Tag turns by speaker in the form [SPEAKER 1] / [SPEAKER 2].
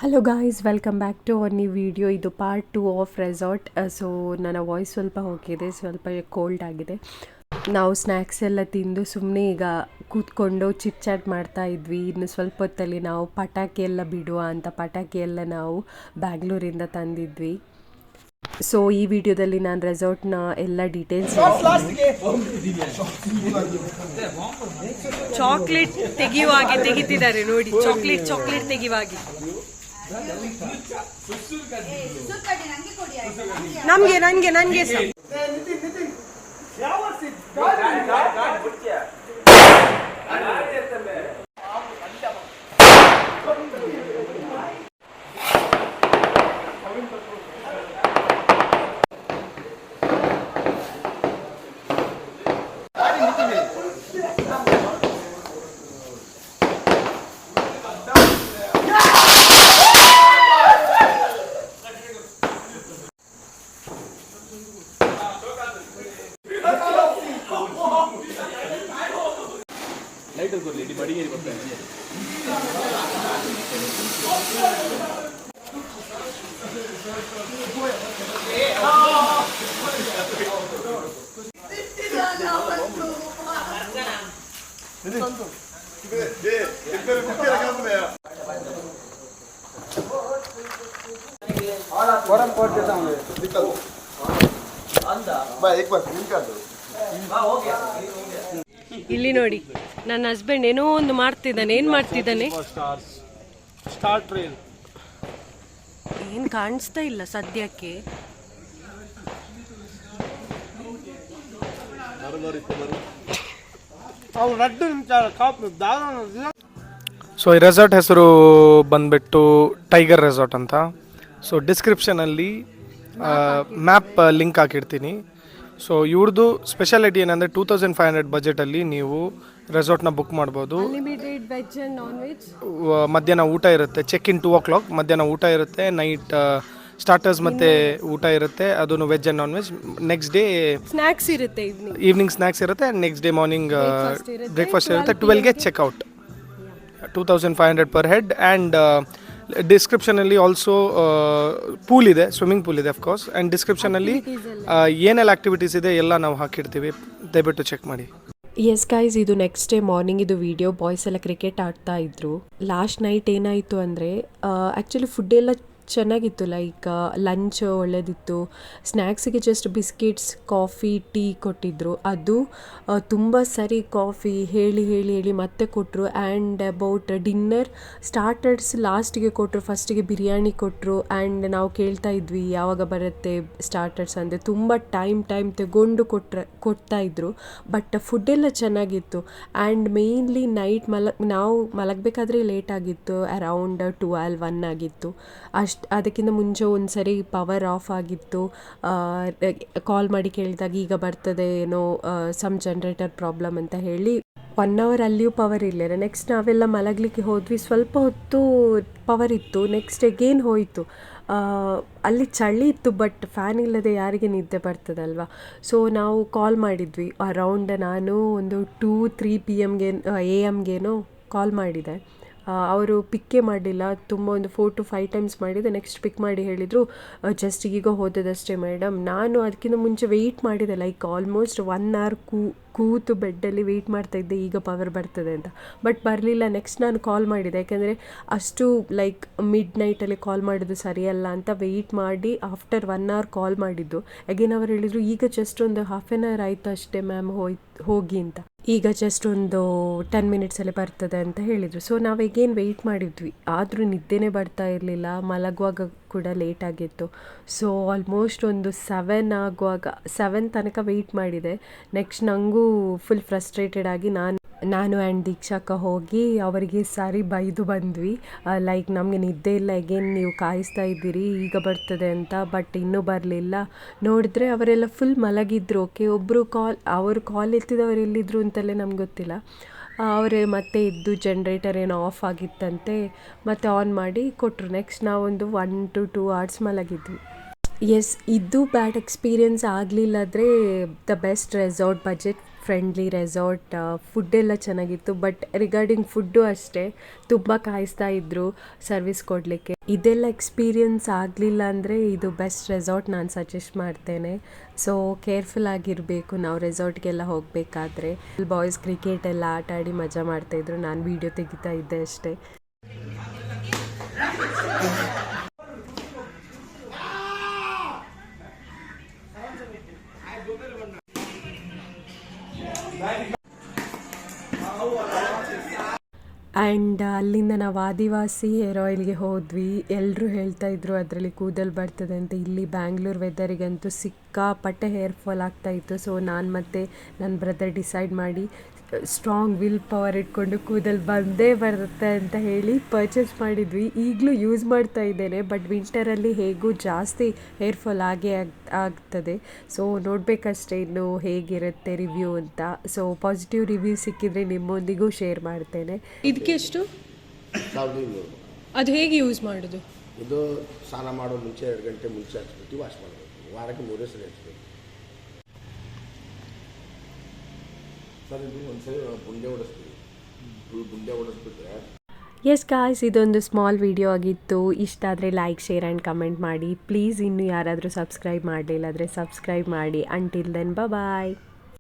[SPEAKER 1] Hello guys, welcome back to our new video. ಇದು part 2 of resort. So ನನ್ನ voice ಸ್ವಲ್ಪ ಹೋಗಿದೆ, ಸ್ವಲ್ಪ ಕೋಲ್ಡ್ ಆಗಿದೆ. ನಾವು ಸ್ನ್ಯಾಕ್ಸ್ ಎಲ್ಲ ತಿಂದು ಸುಮ್ಮನೆ ಈಗ ಕೂತ್ಕೊಂಡು ಚಿಟ್ ಚಾಟ್ ಮಾಡ್ತಾ ಇದ್ವಿ. ಇನ್ನು ಸ್ವಲ್ಪ ಹೊತ್ತಲ್ಲಿ ನಾವು ಪಟಾಕಿ ಎಲ್ಲ ಬಿಡುವ ಅಂತ ಪಟಾಕಿ ಎಲ್ಲ ನಾವು ಬ್ಯಾಂಗ್ಳೂರಿಂದ ತಂದಿದ್ವಿ. ಸೊ ಈ ವಿಡಿಯೋದಲ್ಲಿ ನಾನು ರೆಸಾರ್ಟ್ನ ಎಲ್ಲ ಡೀಟೇಲ್ಸ್ ಚಾಕ್ಲೇಟ್ ತೆಗೆಯುವಾಗೆ ತೆಗಿತಿದ್ದಾರೆ ನೋಡಿ. ಚಾಕ್ಲೇಟ್ ತೆಗೆಯುವಾಗೆ ನನ್ಗೆ ಇಲ್ಲಿ ನೋಡಿ, ನನ್ನ ಹಸ್ಬೆಂಡ್ ಏನೋ ಒಂದು ಮಾಡ್ತಿದ್ದಾನೆ. ಏನ್ ಮಾಡ್ತಿದ್ದಾನೆ ಏನ್ ಕಾಣಿಸ್ತಾ ಇಲ್ಲ ಸದ್ಯಕ್ಕೆ.
[SPEAKER 2] ಸೊ ಈ ರೆಸಾರ್ಟ್ ಹೆಸರು ಬಂದ್ಬಿಟ್ಟು ಟೈಗರ್ ರೆಸಾರ್ಟ್ ಅಂತ. ಸೊ ಡಿಸ್ಕ್ರಿಪ್ಷನಲ್ಲಿ ಮ್ಯಾಪ್ ಲಿಂಕ್ ಹಾಕಿರ್ತೀನಿ. ಸೊ ಇವ್ರದ್ದು ಸ್ಪೆಷಾಲಿಟಿ ಏನಂದರೆ 2500 ಬಜೆಟಲ್ಲಿ ನೀವು ರೆಸಾರ್ಟ್ನ ಬುಕ್ ಮಾಡ್ಬೋದು. ಮಧ್ಯಾಹ್ನ ಊಟ ಇರುತ್ತೆ, ಚೆಕ್ ಇನ್ 2 o'clock. ಮಧ್ಯಾಹ್ನ ಊಟ ಇರುತ್ತೆ, ನೈಟ್ ಸ್ಟಾರ್ಟರ್ಸ್ ಮತ್ತು ಊಟ ಇರುತ್ತೆ, ಅದನ್ನು veg and non veg. Next day
[SPEAKER 1] snacks ಇರುತ್ತೆ,
[SPEAKER 2] ಈವ್ನಿಂಗ್ ಸ್ನ್ಯಾಕ್ಸ್ ಇರುತ್ತೆ. ನೆಕ್ಸ್ಟ್ ಡೇ ಮಾರ್ನಿಂಗ್ ಬ್ರೇಕ್ಫಾಸ್ಟ್ ಇರುತ್ತೆ. 12ಗೆ ಚೆಕ್ಔಟ್. 2500 per head. ಆ್ಯಂಡ್ ಡಿಸ್ಕ್ರಿಪ್ಷನಲ್ಲಿ ಆಲ್ಸೋ ಪೂಲ್ ಇದೆ, ಸ್ವಿಮ್ಮಿಂಗ್ ಪೂಲ್ ಇದೆ ಅಫ್ಕೋರ್ಸ್. ಆ್ಯಂಡ್ ಡಿಸ್ಕ್ರಿಪ್ಷನಲ್ಲಿ ಏನೆಲ್ಲ ಆ್ಯಕ್ಟಿವಿಟೀಸ್ ಇದೆ ಎಲ್ಲ ನಾವು ಹಾಕಿರ್ತೀವಿ, ದಯವಿಟ್ಟು ಚೆಕ್ ಮಾಡಿ.
[SPEAKER 1] ಎಸ್ ಗೈಸ್, ಇದು ನೆಕ್ಸ್ಟ್ ಡೇ ಮಾರ್ನಿಂಗ್ ಇದು ವಿಡಿಯೋ. ಬಾಯ್ಸ್ ಎಲ್ಲ ಕ್ರಿಕೆಟ್ ಆಡ್ತಾ ಇದ್ರು. ಲಾಸ್ಟ್ ನೈಟ್ ಏನಾಯಿತು ಅಂದರೆ ಆ್ಯಕ್ಚುಲಿ ಫುಡ್ ಎಲ್ಲ ಚೆನ್ನಾಗಿತ್ತು. ಲೈಕ್ ಲಂಚ್ ಒಳ್ಳೆದಿತ್ತು. ಸ್ನ್ಯಾಕ್ಸಿಗೆ ಜಸ್ಟ್ ಬಿಸ್ಕಿಟ್ಸ್, ಕಾಫಿ, ಟೀ ಕೊಟ್ಟಿದ್ದರು. ಅದು ತುಂಬ ಸರಿ ಕಾಫಿ ಹೇಳಿ ಮತ್ತೆ ಕೊಟ್ಟರು. ಆ್ಯಂಡ್ ಅಬೌಟ್ ಡಿನ್ನರ್ ಸ್ಟಾರ್ಟರ್ಸ್ ಲಾಸ್ಟಿಗೆ ಕೊಟ್ಟರು. ಫಸ್ಟಿಗೆ ಬಿರಿಯಾನಿ ಕೊಟ್ಟರು. ಆ್ಯಂಡ್ ನಾವು ಕೇಳ್ತಾ ಇದ್ವಿ ಯಾವಾಗ ಬರುತ್ತೆ ಸ್ಟಾರ್ಟರ್ಸ್ ಅಂದರೆ. ತುಂಬ ಟೈಮ್ ತಗೊಂಡು ಕೊಡ್ತಾ ಇದ್ರು. ಬಟ್ ಫುಡ್ ಎಲ್ಲ ಚೆನ್ನಾಗಿತ್ತು. ಆ್ಯಂಡ್ ಮೇಯ್ನ್ಲಿ ನೈಟ್ ನಾವು ಮಲಗಬೇಕಾದ್ರೆ ಲೇಟ್ ಆಗಿತ್ತು, ಅರೌಂಡ್ 12-1 ಆಗಿತ್ತು. ಅದಕ್ಕಿಂತ ಮುಂಚೆ ಒಂದು ಸರಿ ಪವರ್ ಆಫ್ ಆಗಿತ್ತು. ಕಾಲ್ ಮಾಡಿ ಕೇಳಿದಾಗ ಈಗ ಬರ್ತದೆ ಏನೋ ಸಮ್ ಜನ್ರೇಟರ್ ಪ್ರಾಬ್ಲಮ್ ಅಂತ ಹೇಳಿ 1 hour ಅಲ್ಲಿಯೂ ಪವರ್ ಇರಲಿಲ್ಲ. ನೆಕ್ಸ್ಟ್ ನಾವೆಲ್ಲ ಮಲಗಲಿಕ್ಕೆ ಹೋದ್ವಿ. ಸ್ವಲ್ಪ ಹೊತ್ತು ಪವರ್ ಇತ್ತು, ನೆಕ್ಸ್ಟ್ ಅಗೇನ್ ಹೋಯಿತು. ಅಲ್ಲಿ ಚಳಿ ಇತ್ತು, ಬಟ್ ಫ್ಯಾನ್ ಇಲ್ಲದೆ ಯಾರಿಗೆ ನಿದ್ದೆ ಬರ್ತದಲ್ವ. ಸೊ ನಾವು ಕಾಲ್ ಮಾಡಿದ್ವಿ ಅರೌಂಡ್, ನಾನು ಒಂದು 2-3 AM ಕಾಲ್ ಮಾಡಿದೆ. ಅವರು ಪಿಕ್ಕೇ ಮಾಡಲಿಲ್ಲ. ತುಂಬ ಒಂದು 4 to 5 times ಮಾಡಿದೆ. ನೆಕ್ಸ್ಟ್ ಪಿಕ್ ಮಾಡಿ ಹೇಳಿದರು, ಜಸ್ಟ್ ಈಗ ಹೋದದಷ್ಟೇ ಮೇಡಮ್. ನಾನು ಅದಕ್ಕಿಂತ ಮುಂಚೆ ವೆಯ್ಟ್ ಮಾಡಿದೆ, ಲೈಕ್ ಆಲ್ಮೋಸ್ಟ್ 1 hour ಕೂತು ಬೆಡ್ಡಲ್ಲಿ ವೆಯ್ಟ್ ಮಾಡ್ತಾಯಿದ್ದೆ ಈಗ ಪವರ್ ಬರ್ತದೆ ಅಂತ. ಬಟ್ ಬರಲಿಲ್ಲ. ನೆಕ್ಸ್ಟ್ ನಾನು ಕಾಲ್ ಮಾಡಿದೆ, ಯಾಕೆಂದರೆ ಅಷ್ಟು ಲೈಕ್ ಮಿಡ್ ನೈಟಲ್ಲಿ ಕಾಲ್ ಮಾಡೋದು ಸರಿಯಲ್ಲ ಅಂತ ವೆಯ್ಟ್ ಮಾಡಿ ಆಫ್ಟರ್ 1 hour ಕಾಲ್ ಮಾಡಿದ್ದು. ಅಗೇನ್ ಅವರು ಹೇಳಿದರು, ಈಗ ಜಸ್ಟ್ ಒಂದು 1/2 hour ಆಯಿತು ಅಷ್ಟೇ ಮ್ಯಾಮ್ ಹೋಗಿ ಅಂತ. ಈಗ ಜಸ್ಟ್ ಒಂದು 10 minutesಲ್ಲಿ ಬರ್ತದೆ ಅಂತ ಹೇಳಿದರು. ಸೊ ನಾವು ಅಗೇನ್ ವೆಯ್ಟ್ ಮಾಡಿದ್ವಿ, ಆದರೂ ನಿದ್ದೆನೇ ಬರ್ತಾ ಇರಲಿಲ್ಲ. ಮಲಗುವಾಗ ಕೂಡ ಲೇಟ್ ಆಗಿತ್ತು. ಸೊ ಆಲ್ಮೋಸ್ಟ್ ಒಂದು 7 ತನಕ ವೆಯ್ಟ್ ಮಾಡಿದೆ. ನೆಕ್ಸ್ಟ್ ನನಗೂ ಫುಲ್ ಫ್ರಸ್ಟ್ರೇಟೆಡ್ ಆಗಿ ನಾನು ಆ್ಯಂಡ್ ದೀಕ್ಷಾಕ್ಕ ಹೋಗಿ ಅವರಿಗೆ ಸಾರಿ ಬೈದು ಬಂದ್ವಿ. ಲೈಕ್ ನಮಗೆ ನಿದ್ದೆ ಇಲ್ಲ, ಅಗೇನ್ ನೀವು ಕಾಯಿಸ್ತಾ ಇದ್ದೀರಿ ಈಗ ಬರ್ತದೆ ಅಂತ. ಬಟ್ ಇನ್ನೂ ಬರಲಿಲ್ಲ. ನೋಡಿದ್ರೆ ಅವರೆಲ್ಲ ಫುಲ್ ಮಲಗಿದ್ರು. ಓಕೆ, ಒಬ್ಬರು ಅವರು ಕಾಲ್ ಎತ್ತಿದವರು ಎಲ್ಲಿದ್ರು ಅಂತಲೇ ನಮ್ಗೆ ಗೊತ್ತಿಲ್ಲ. ಅವರೇ ಮತ್ತೆ ಇದ್ದು ಜನ್ರೇಟರ್ ಏನೋ ಆಫ್ ಆಗಿತ್ತಂತೆ, ಮತ್ತು ಆನ್ ಮಾಡಿ ಕೊಟ್ಟರು. ನೆಕ್ಸ್ಟ್ ನಾವೊಂದು 1 to 2 hours ಮಲಗಿದ್ವಿ. ಎಸ್, ಇದು ಬ್ಯಾಡ್ ಎಕ್ಸ್ಪೀರಿಯನ್ಸ್ ಆಗಲಿಲ್ಲದ್ರೆ the best resort budget friendly resort. ಫುಡ್ಡೆಲ್ಲ ಚೆನ್ನಾಗಿತ್ತು, ಬಟ್ ರಿಗಾರ್ಡಿಂಗ್ ಫುಡ್ಡು ಅಷ್ಟೇ ತುಂಬ ಕಾಯಿಸ್ತಾ ಇದ್ದರು ಸರ್ವಿಸ್ ಕೊಡಲಿಕ್ಕೆ. ಇದೆಲ್ಲ ಎಕ್ಸ್ಪೀರಿಯನ್ಸ್ ಆಗಲಿಲ್ಲ ಅಂದರೆ ಇದು ಬೆಸ್ಟ್ ರೆಸಾರ್ಟ್ ನಾನು ಸಜೆಸ್ಟ್ ಮಾಡ್ತೇನೆ. ಸೊ ಕೇರ್ಫುಲ್ ಆಗಿರಬೇಕು ನಾವು ರೆಸಾರ್ಟ್ಗೆಲ್ಲ ಹೋಗಬೇಕಾದ್ರೆ. ಬಾಯ್ಸ್ ಕ್ರಿಕೆಟ್ ಎಲ್ಲ ಆಟ ಆಡಿ ಮಜಾ ಮಾಡ್ತಾಯಿದ್ರು, ನಾನು ವೀಡಿಯೋ ತೆಗಿತಾ ಇದ್ದೆ ಅಷ್ಟೇ. ಆ್ಯಂಡ್ ಅಲ್ಲಿಂದ ನಾವು ಆದಿವಾಸಿ ಹೇರ್ ಆಯಿಲ್ಗೆ ಹೋದ್ವಿ. ಎಲ್ಲರೂ ಹೇಳ್ತಾ ಇದ್ರು ಅದರಲ್ಲಿ ಕೂದಲು ಬರ್ತದೆ ಅಂತ. ಇಲ್ಲಿ ಬ್ಯಾಂಗ್ಳೂರ್ ವೆದರಿಗಂತೂ ಸಿಕ್ಕಾಪಟ್ಟೆ ಹೇರ್ ಫಾಲ್ ಆಗ್ತಾಯಿತ್ತು. ಸೊ ನಾನು ಮತ್ತು ನನ್ನ ಬ್ರದರ್ ಡಿಸೈಡ್ ಮಾಡಿ ಸ್ಟ್ರಾಂಗ್ ವಿಲ್ ಪವರ್ ಇಟ್ಕೊಂಡು ಕೂದಲು ಬಂದೇ ಬರುತ್ತೆ ಅಂತ ಹೇಳಿ ಪರ್ಚೇಸ್ ಮಾಡಿದ್ವಿ. ಈಗಲೂ ಯೂಸ್ ಮಾಡ್ತಾ ಇದ್ದೇನೆ, ಬಟ್ ವಿಂಟರಲ್ಲಿ ಹೇಗೂ ಜಾಸ್ತಿ ಹೇರ್ ಫಾಲ್ ಆಗ್ತದೆ. ಸೊ ನೋಡಬೇಕಷ್ಟೇ ಇನ್ನು ಹೇಗಿರುತ್ತೆ ರಿವ್ಯೂ ಅಂತ. ಸೊ ಪಾಸಿಟಿವ್ ರಿವ್ಯೂ ಸಿಕ್ಕಿದ್ರೆ ನಿಮ್ಮೊಂದಿಗೂ ಶೇರ್ ಮಾಡ್ತೇನೆ.
[SPEAKER 3] ಇದಕ್ಕೆ ಎಷ್ಟು?
[SPEAKER 4] 1200.
[SPEAKER 3] ಅದು ಹೇಗೆ ಯೂಸ್ ಮಾಡೋದು?
[SPEAKER 4] ಇದು ಸ್ನಾನ ಮಾಡೋ ಮುಂಚೆ 2 ಗಂಟೆ ಮುಂಚೆ ಹಚ್ಬಿಟ್ಟು ವಾಶ್ ಮಾಡಬೇಕು. ವಾರಕ್ಕೆ 3 ಸಲ ಹಚ್ಬೇಕು. ಸರ್ ಇದು ಒಂದ್ಸರಿ ಬುಂಡೆ ಹೊಡಿಸ್ತೀವಿ. ಬುಂಡೆ ಹೊಡಿಸ್ಬಿಟ್ರೆ
[SPEAKER 1] ಎಸ್ ಗಾಯ್ಸ್, ಇದೊಂದು ಸ್ಮಾಲ್ ವಿಡಿಯೋ ಆಗಿತ್ತು. ಇಷ್ಟ ಆದರೆ ಲೈಕ್, ಶೇರ್ ಆ್ಯಂಡ್ ಕಮೆಂಟ್ ಮಾಡಿ. ಪ್ಲೀಸ್ ಇನ್ನೂ ಯಾರಾದರೂ ಸಬ್ಸ್ಕ್ರೈಬ್ ಮಾಡಲಿಲ್ಲ ಆದರೆ ಸಬ್ಸ್ಕ್ರೈಬ್ ಮಾಡಿ. ಅಂಟಿಲ್ ದೆನ್ ಬಾಯ್.